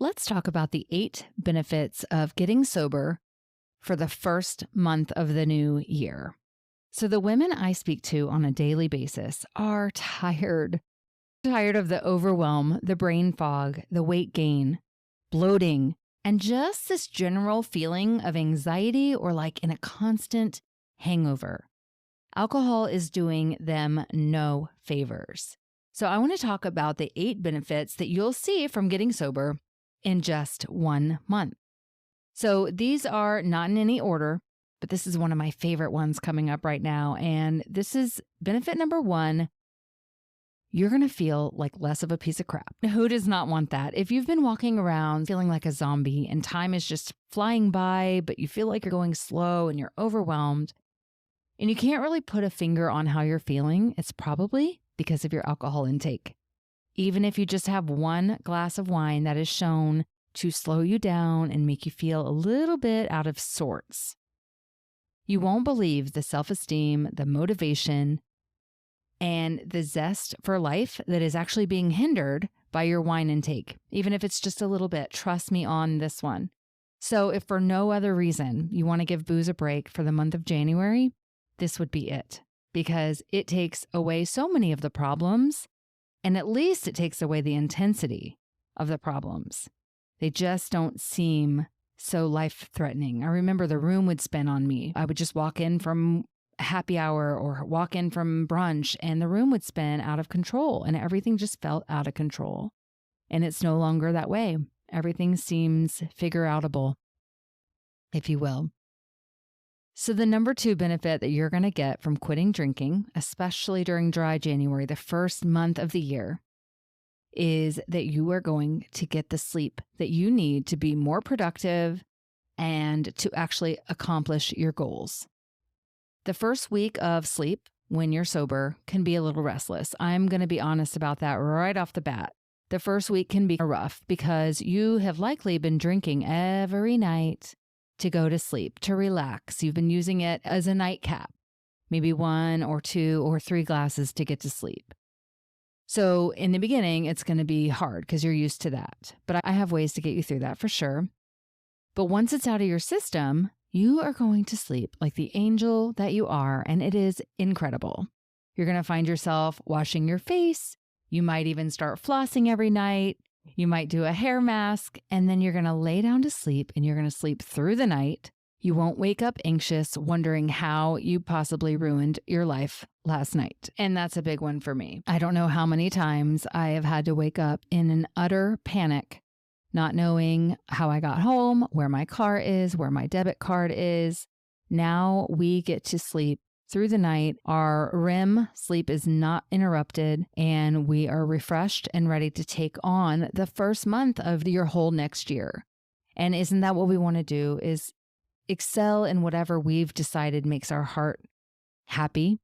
Let's talk about the 8 benefits of getting sober for the first month of the new year. So, the women I speak to on a daily basis are tired of the overwhelm, the brain fog, the weight gain, bloating, and just this general feeling of anxiety or like in a constant hangover. Alcohol is doing them no favors. So, I want to talk about the 8 benefits that you'll see from getting sober in just 1 month. So these are not in any order, but this is one of my favorite ones coming up right now. And this is benefit number 1. You're going to feel like less of a piece of crap. Who does not want that? If you've been walking around feeling like a zombie and time is just flying by, but you feel like you're going slow and you're overwhelmed, and you can't really put a finger on how you're feeling, it's probably because of your alcohol intake. Even if you just have 1 glass of wine that is shown to slow you down and make you feel a little bit out of sorts. You won't believe the self-esteem, the motivation, and the zest for life that is actually being hindered by your wine intake, even if it's just a little bit. Trust me on this one. So if for no other reason you want to give booze a break for the month of January, this would be it, because it takes away so many of the problems. And at least it takes away the intensity of the problems. They just don't seem so life-threatening. I remember the room would spin on me. I would just walk in from happy hour or walk in from brunch, and the room would spin out of control, and everything just felt out of control. And it's no longer that way. Everything seems figure-outable, if you will. So the number 2 benefit that you're going to get from quitting drinking, especially during dry January, the first month of the year, is that you are going to get the sleep that you need to be more productive and to actually accomplish your goals. The first week of sleep when you're sober can be a little restless. I'm going to be honest about that right off the bat. The first week can be rough because you have likely been drinking every night to go to sleep, to relax. You've been using it as a nightcap, maybe 1 or 2 or 3 glasses to get to sleep. So in the beginning, it's going to be hard because you're used to that. But I have ways to get you through that for sure. But once it's out of your system, you are going to sleep like the angel that you are, and it is incredible. You're going to find yourself washing your face. You might even start flossing every night. You might do a hair mask, and then you're going to lay down to sleep, and you're going to sleep through the night. You won't wake up anxious, wondering how you possibly ruined your life last night. And that's a big one for me. I don't know how many times I have had to wake up in an utter panic, not knowing how I got home, where my car is, where my debit card is. Now we get to sleep through the night. Our REM sleep is not interrupted, and we are refreshed and ready to take on the first month of your whole next year. And isn't that what we want to do, is excel in whatever we've decided makes our heart happy.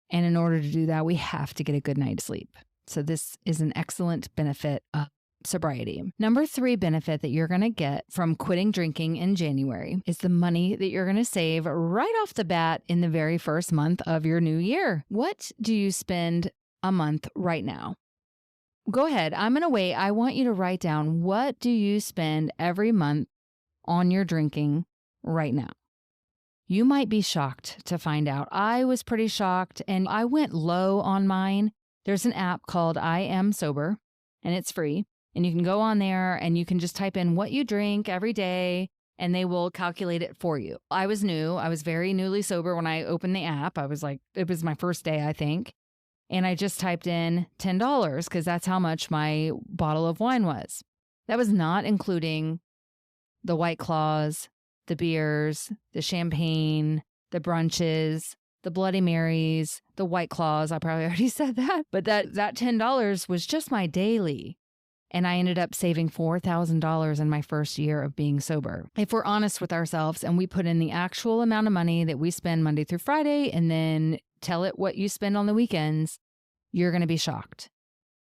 And in order to do that, we have to get a good night's sleep. So this is an excellent benefit of sobriety. Number 3 benefit that you're going to get from quitting drinking in January is the money that you're going to save right off the bat in the very first month of your new year. What do you spend a month right now? Go ahead. I'm going to wait. I want you to write down, what do you spend every month on your drinking right now? You might be shocked to find out. I was pretty shocked, and I went low on mine. There's an app called I Am Sober, and it's free. And you can go on there and you can just type in what you drink every day, and they will calculate it for you. I was new. I was very newly sober when I opened the app. I was like, it was my first day, I think. And I just typed in $10 because that's how much my bottle of wine was. That was not including the White Claws, the beers, the champagne, the brunches, the Bloody Marys, the White Claws. I probably already said that. But that $10 was just my daily. And I ended up saving $4,000 in my first year of being sober. If we're honest with ourselves and we put in the actual amount of money that we spend Monday through Friday and then tell it what you spend on the weekends, you're going to be shocked.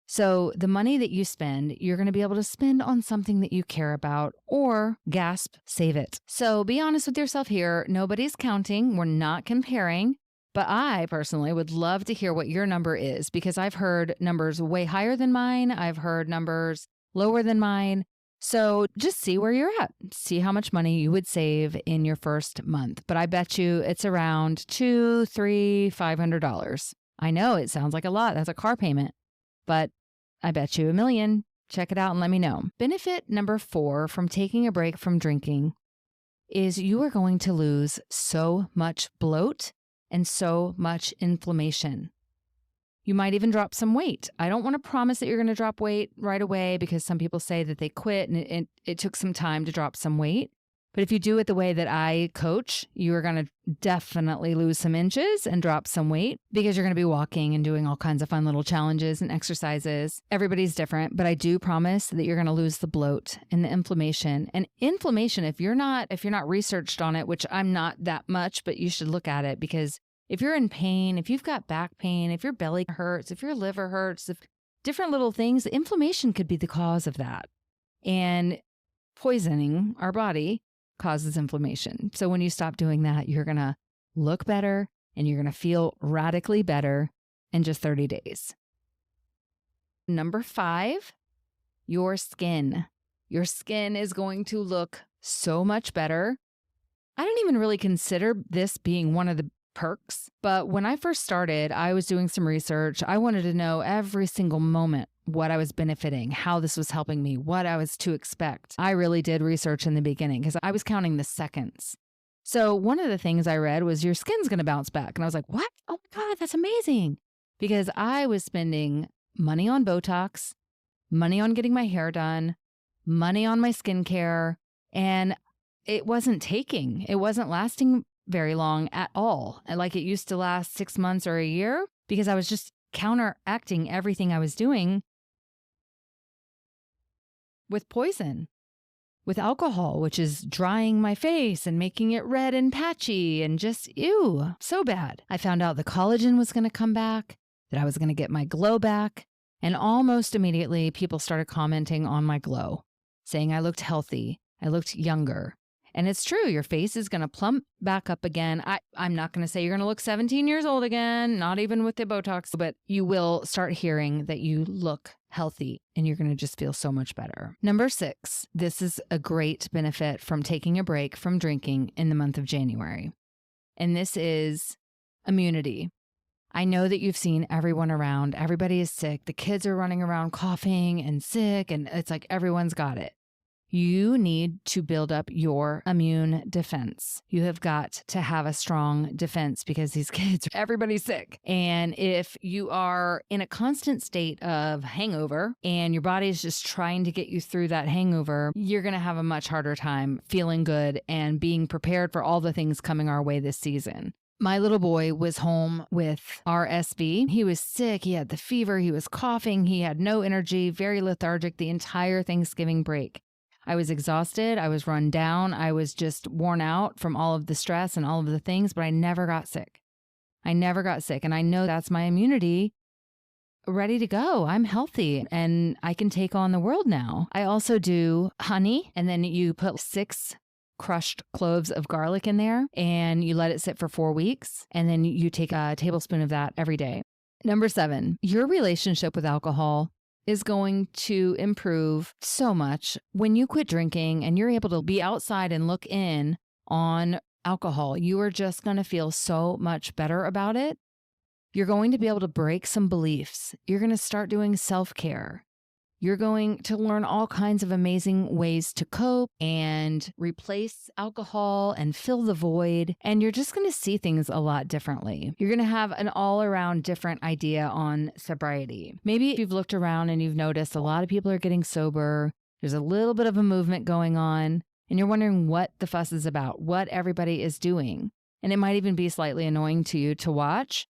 So the money that you spend, you're going to be able to spend on something that you care about, or gasp, save it. So be honest with yourself here. Nobody's counting. We're not comparing. But I personally would love to hear what your number is, because I've heard numbers way higher than mine. I've heard numbers lower than mine. So just see where you're at. See how much money you would save in your first month. But I bet you it's around $200, $300, $500. I know it sounds like a lot. That's a car payment. But I bet you $1 million. Check it out and let me know. Benefit number 4 from taking a break from drinking is you are going to lose so much bloat and so much inflammation. You might even drop some weight. I don't want to promise that you're going to drop weight right away because some people say that they quit and it took some time to drop some weight. But if you do it the way that I coach, you are going to definitely lose some inches and drop some weight because you're going to be walking and doing all kinds of fun little challenges and exercises. Everybody's different, but I do promise that you're going to lose the bloat and the inflammation. And inflammation, if you're not researched on it, which I'm not that much, but you should look at it because if you're in pain, if you've got back pain, if your belly hurts, if your liver hurts, if different little things, inflammation could be the cause of that. And poisoning our body causes inflammation. So when you stop doing that, you're going to look better and you're going to feel radically better in just 30 days. Number 5, your skin. Your skin is going to look so much better. I didn't even really consider this being one of the perks, but when I first started, I was doing some research. I wanted to know every single moment what I was benefiting, how this was helping me, what I was to expect. I really did research in the beginning because I was counting the seconds. So one of the things I read was your skin's going to bounce back. And I was like, what? Oh my God, that's amazing. Because I was spending money on Botox, money on getting my hair done, money on my skincare, and it wasn't lasting very long at all. Like it used to last 6 months or a year because I was just counteracting everything I was doing with poison, with alcohol, which is drying my face and making it red and patchy and just, ew, so bad. I found out the collagen was going to come back, that I was going to get my glow back. And almost immediately, people started commenting on my glow, saying I looked healthy, I looked younger. And it's true, your face is going to plump back up again. I'm not going to say you're going to look 17 years old again, not even with the Botox, but you will start hearing that you look healthy and you're going to just feel so much better. Number 6, this is a great benefit from taking a break from drinking in the month of January. And this is immunity. I know that you've seen everyone around. Everybody is sick. The kids are running around coughing and sick, and it's like everyone's got it. You need to build up your immune defense. You have got to have a strong defense because these kids, everybody's sick. And if you are in a constant state of hangover and your body is just trying to get you through that hangover, you're going to have a much harder time feeling good and being prepared for all the things coming our way this season. My little boy was home with RSV. He was sick. He had the fever. He was coughing. He had no energy, very lethargic the entire Thanksgiving break. I was exhausted. I was run down. I was just worn out from all of the stress and all of the things, but I never got sick. And I know that's my immunity ready to go. I'm healthy and I can take on the world now. I also do honey, and then you put 6 crushed cloves of garlic in there and you let it sit for 4 weeks. And then you take a tablespoon of that every day. Number 7, your relationship with alcohol is going to improve so much when you quit drinking and you're able to be outside and look in on alcohol. You are just going to feel so much better about it. You're going to be able to break some beliefs. You're going to start doing self-care. You're going to learn all kinds of amazing ways to cope and replace alcohol and fill the void. And you're just going to see things a lot differently. You're going to have an all-around different idea on sobriety. Maybe if you've looked around and you've noticed a lot of people are getting sober, there's a little bit of a movement going on, and you're wondering what the fuss is about, what everybody is doing. And it might even be slightly annoying to you to watch.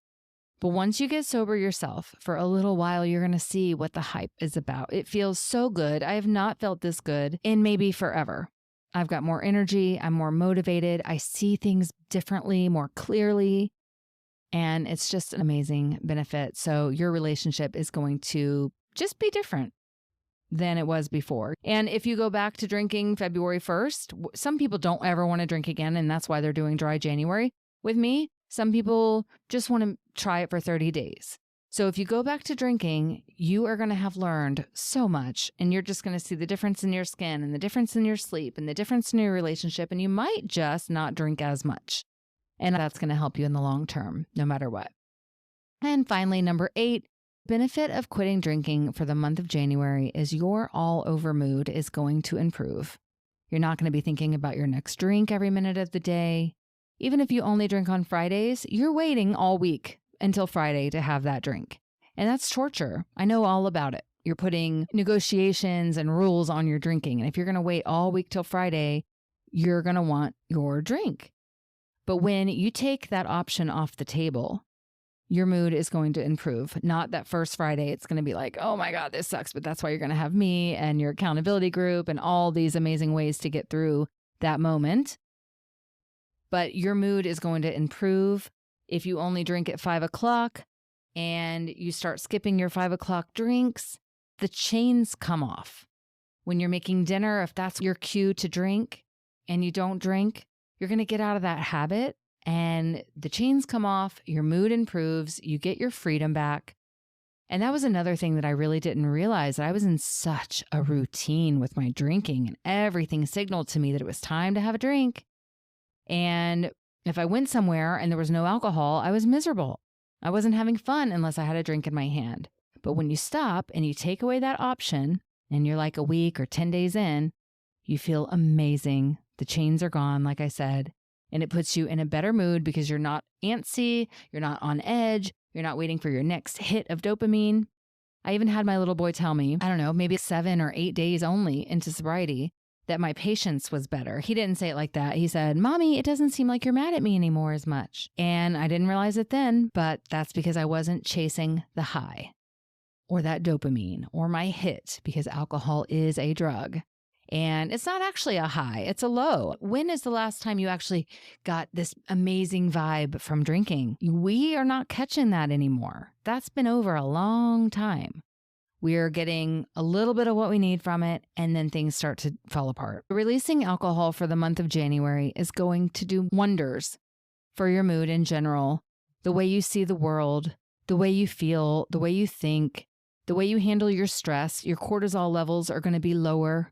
But once you get sober yourself for a little while, you're going to see what the hype is about. It feels so good. I have not felt this good in maybe forever. I've got more energy. I'm more motivated. I see things differently, more clearly. And it's just an amazing benefit. So your relationship is going to just be different than it was before. And if you go back to drinking February 1st, some people don't ever want to drink again, and that's why they're doing dry January. With me, some people just want to try it for 30 days. So if you go back to drinking, you are going to have learned so much, and you're just going to see the difference in your skin and the difference in your sleep and the difference in your relationship, and you might just not drink as much. And that's going to help you in the long term, no matter what. And finally, number 8, benefit of quitting drinking for the month of January is your all-over mood is going to improve. You're not going to be thinking about your next drink every minute of the day. Even if you only drink on Fridays, you're waiting all week until Friday to have that drink. And that's torture. I know all about it. You're putting negotiations and rules on your drinking. And if you're going to wait all week till Friday, you're going to want your drink. But when you take that option off the table, your mood is going to improve. Not that first Friday, it's going to be like, oh my God, this sucks. But that's why you're going to have me and your accountability group and all these amazing ways to get through that moment. But your mood is going to improve if you only drink at 5 o'clock and you start skipping your 5 o'clock drinks. The chains come off. When you're making dinner, if that's your cue to drink and you don't drink, you're going to get out of that habit and the chains come off, your mood improves, you get your freedom back. And that was another thing that I really didn't realize, that I was in such a routine with my drinking and everything signaled to me that it was time to have a drink. And if I went somewhere and there was no alcohol, I was miserable. I wasn't having fun unless I had a drink in my hand. But when you stop and you take away that option and you're like a week or 10 days in, you feel amazing. The chains are gone, like I said, and it puts you in a better mood because you're not antsy, you're not on edge, you're not waiting for your next hit of dopamine. I even had my little boy tell me, I don't know, maybe 7 or 8 days only into sobriety, that my patience was better. He didn't say it like that. He said, Mommy, it doesn't seem like you're mad at me anymore as much. And I didn't realize it then, but that's because I wasn't chasing the high or that dopamine or my hit, because alcohol is a drug. And it's not actually a high, it's a low. When is the last time you actually got this amazing vibe from drinking? We are not catching that anymore. That's been over a long time. We're getting a little bit of what we need from it, and then things start to fall apart. Releasing alcohol for the month of January is going to do wonders for your mood in general, the way you see the world, the way you feel, the way you think, the way you handle your stress. Your cortisol levels are going to be lower.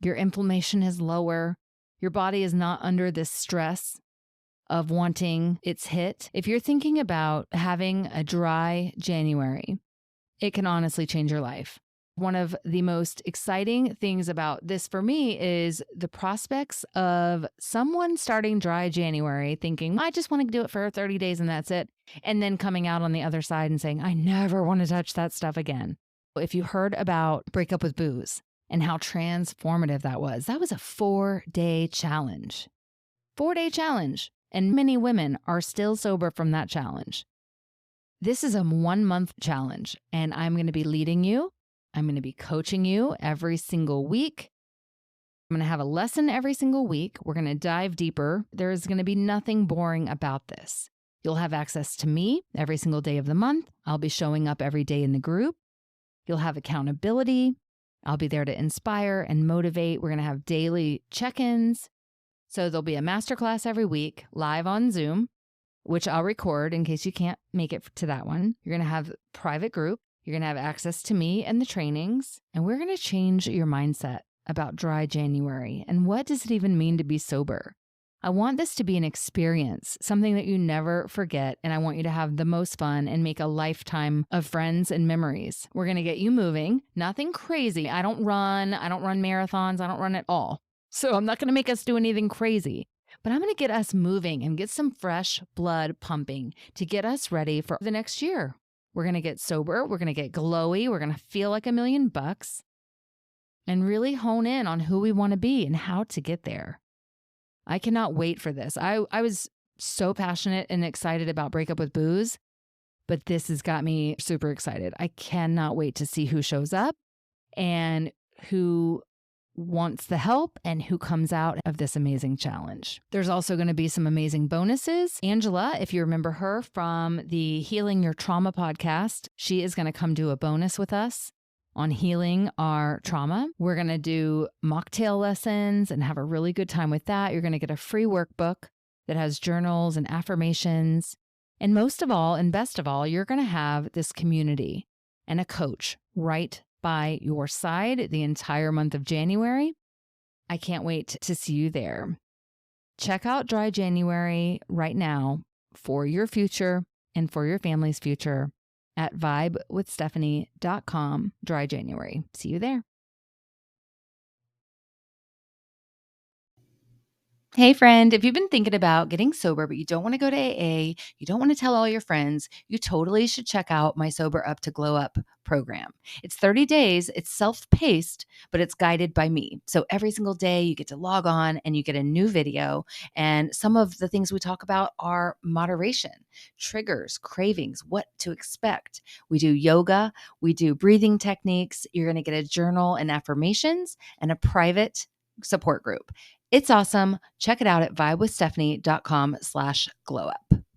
Your inflammation is lower. Your body is not under this stress of wanting its hit. If you're thinking about having a dry January, it can honestly change your life. One of the most exciting things about this for me is the prospects of someone starting dry January thinking, I just want to do it for 30 days and that's it. And then coming out on the other side and saying, I never want to touch that stuff again. If you heard about Break Up with Booze and how transformative that was a 4-day challenge. 4-day challenge. And many women are still sober from that challenge. This is a 1-month challenge, and I'm going to be leading you. I'm going to be coaching you every single week. I'm going to have a lesson every single week. We're going to dive deeper. There is going to be nothing boring about this. You'll have access to me every single day of the month. I'll be showing up every day in the group. You'll have accountability. I'll be there to inspire and motivate. We're going to have daily check-ins. So there'll be a masterclass every week live on Zoom, which I'll record in case you can't make it to that one. You're going to have a private group. You're going to have access to me and the trainings. And we're going to change your mindset about dry January. And what does it even mean to be sober? I want this to be an experience, something that you never forget. And I want you to have the most fun and make a lifetime of friends and memories. We're going to get you moving. Nothing crazy. I don't run marathons. I don't run at all. So I'm not going to make us do anything crazy. But I'm going to get us moving and get some fresh blood pumping to get us ready for the next year. We're going to get sober. We're going to get glowy. We're going to feel like $1,000,000 and really hone in on who we want to be and how to get there. I cannot wait for this. I was so passionate and excited about Break Up with Booze, but this has got me super excited. I cannot wait to see who shows up and who wants the help and who comes out of this amazing challenge. There's also going to be some amazing bonuses. Angela, if you remember her from the Healing Your Trauma podcast, she is going to come do a bonus with us on healing our trauma. We're going to do mocktail lessons and have a really good time with that. You're going to get a free workbook that has journals and affirmations. And most of all, and best of all, you're going to have this community and a coach right by your side the entire month of January. I can't wait to see you there. Check out Dry January right now for your future and for your family's future at vibewithstephanie.com, Dry January. See you there. Hey, friend, if you've been thinking about getting sober, but you don't want to go to AA, you don't want to tell all your friends, you totally should check out my Sober Up to Glow Up program. It's 30 days, it's self paced, but it's guided by me. So every single day you get to log on and you get a new video. And some of the things we talk about are moderation, triggers, cravings, what to expect. We do yoga, we do breathing techniques. You're going to get a journal and affirmations and a private support group. It's awesome. Check it out at vibewithstephanie.com/glowup.